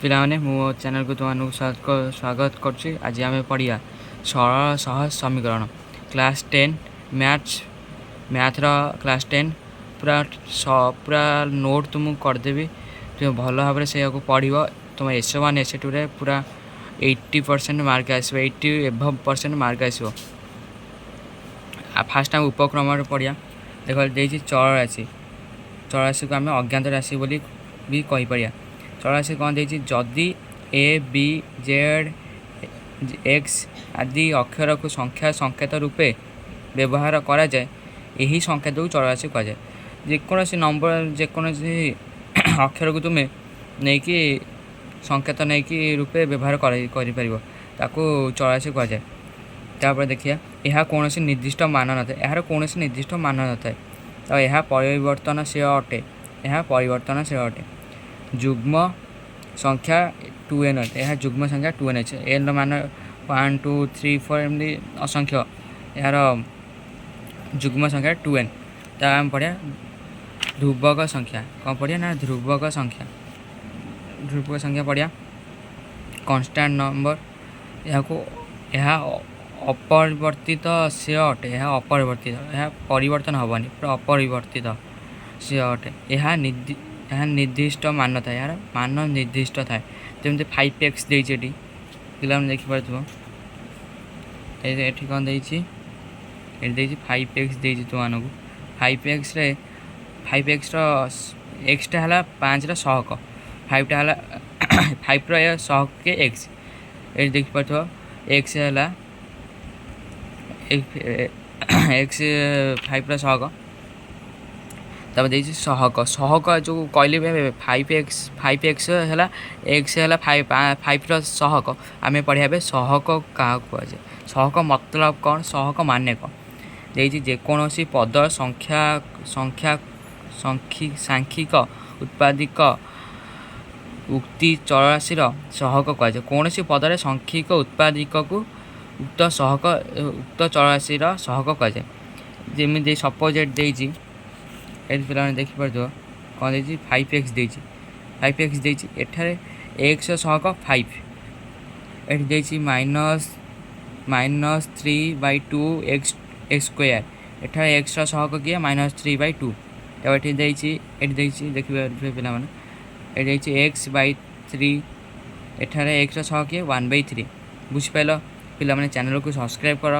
ପିଲାମାନେ ମୋ ଚ୍ୟାନେଲକୁ ତୁମମାନଙ୍କୁ ସ୍ୱାଗତ କରୁଛି। ଆଜି ଆମେ ପଢ଼ିବା ସରଳ ସହଜ ସମୀକରଣ କ୍ଲାସ୍ 10 ମ୍ୟାଥର କ୍ଲାସ୍ 10 ପୁରା ନୋଟ୍ ତୁମକୁ କରିଦେବି। ତୁମେ ଭଲ ଭାବରେ ସେଇଆକୁ ପଢ଼ିବ। ତୁମ S1 S2ରେ ପୁରା 80% ମାର୍କ ଆସିବ, 80% ମାର୍କ ଆସିବ। ଫାଷ୍ଟ ଆମେ ଉପକ୍ରମରେ ପଢ଼ିବା। ଦେଖ ଦେଇଛି ଚଳରାଶିକୁ ଆମେ ଅଜ୍ଞାତ ରାଶି ବୋଲି ବି କହିପାରିବା। ଚଳରାଶି କ'ଣ ଦେଇଛି? ଯଦି A B Z X ଆଦି ଅକ୍ଷରକୁ ସଂକେତ ରୂପେ ବ୍ୟବହାର କରାଯାଏ, ଏହି ସଂକେତକୁ ଚଳରାଶି କୁହାଯାଏ। ଯେକୌଣସି ଅକ୍ଷରକୁ ତୁମେ ନେଇକି ସଂକେତ ନେଇକି ରୂପେ ବ୍ୟବହାର କରିପାରିବ, ତାକୁ ଚଳରାଶି କୁହାଯାଏ। ତାପରେ ଦେଖିବା, ଏହା କୌଣସି ନିର୍ଦ୍ଦିଷ୍ଟ ମାନ ନଥାଏ। ଏହାର କୌଣସି ନିର୍ଦ୍ଦିଷ୍ଟ ମାନ ନଥାଏ, ତ ଏହା ପରିବର୍ତ୍ତନଶୀଳ ଅଟେ। ଯୁଗ୍ମ ସଂଖ୍ୟା 2n ଅଟେ। ଏହା ଯୁଗ୍ମ ସଂଖ୍ୟା 2n ଅଛି। nର ମାନ 1 2 3 4 ଏମିତି ଅସଂଖ୍ୟ, ଏହାର ଯୁଗ୍ମ ସଂଖ୍ୟା 2n। ତା ଆମେ ପଢ଼ିବା ଧ୍ରୁବକ ସଂଖ୍ୟା। କ'ଣ ପଢ଼ିବା ନା ଧ୍ରୁବକ ସଂଖ୍ୟା ପଢ଼ିବା। କନଷ୍ଟାଣ୍ଟ ନମ୍ବର, ଏହା ଅପରିବର୍ତ୍ତିତଶୀଳ ଅଟେ। ଏହା ପରିବର୍ତ୍ତନ ହେବନି, ପୁରା ଅପରିବର୍ତ୍ତିତଶୀଳ ଅଟେ। ଏହା ନିର୍ଦ୍ଦିଷ୍ଟ ମାନ ଥାଏ। ଏହାର ମାନ ନିର୍ଦ୍ଦିଷ୍ଟ ଥାଏ। ଯେମିତି 5x ଦେଇଛି ଏଠି, ପିଲାମାନେ ଦେଖିପାରୁଥିବ। ଏଠି କ'ଣ ଦେଇଛି? ଏଠି ଦେଇଛି 5x ଦେଇଛି ତୁମମାନଙ୍କୁ। 5xର xଟା ହେଲା 5ର ସହକ, 5ଟା ହେଲା 5ର ସହକେ x। ଏଠି ଦେଖିପାରୁଥିବ x ହେଲା x 5ର ସହକ। ତାପରେ ଦେଇଛି ସହକ ଯେଉଁ କହିଲି 5x ହେଲା x ହେଲା 5ର ସହକ। ଆମେ ପଢ଼ିବା ଏବେ ସହକ କାହାକୁ କୁହାଯାଏ। ସହକ ମତଲବ କ'ଣ? ସହକ ମାନେ କ'ଣ? ଦେଇଛି ଯେକୌଣସି ପଦ ସାଂଖ୍ୟିକ ଉତ୍ପାଦିକ ଉକ୍ତି ଚଳରାଶିର ସହକ କୁହାଯାଏ। କୌଣସି ପଦରେ ସାଂଖ୍ୟିକ ଉତ୍ପାଦିକକୁ ଉକ୍ତ ଚଳରାଶିର ସହକ କୁହାଯାଏ। ଯେମିତି ସପୋଜ ଏଠି ଦେଇଛି, ଏଠି ପିଲାମାନେ ଦେଖିପାରୁଥିବ କ'ଣ ଦେଇଛି? 5x ଦେଇଛି। ଏଠାରେ x ସହକ 5। ଏଠି ଦେଇଛି -3/2 x ସ୍କୋୟାର। ଏଠାରେ xର ସହକ କିଏ? -3/2। ତାପରେ ଏଠି ଦେଇଛି ଦେଖିପାରୁଥିବେ ପିଲାମାନେ, ଏଠି ଦେଇଛି x/3। ଏଠାରେ xର ସହକ କିଏ? 1/3। ବୁଝିପାରିଲ ପିଲାମାନେ? ଚ୍ୟାନେଲକୁ ସବସ୍କ୍ରାଇବ୍ କର,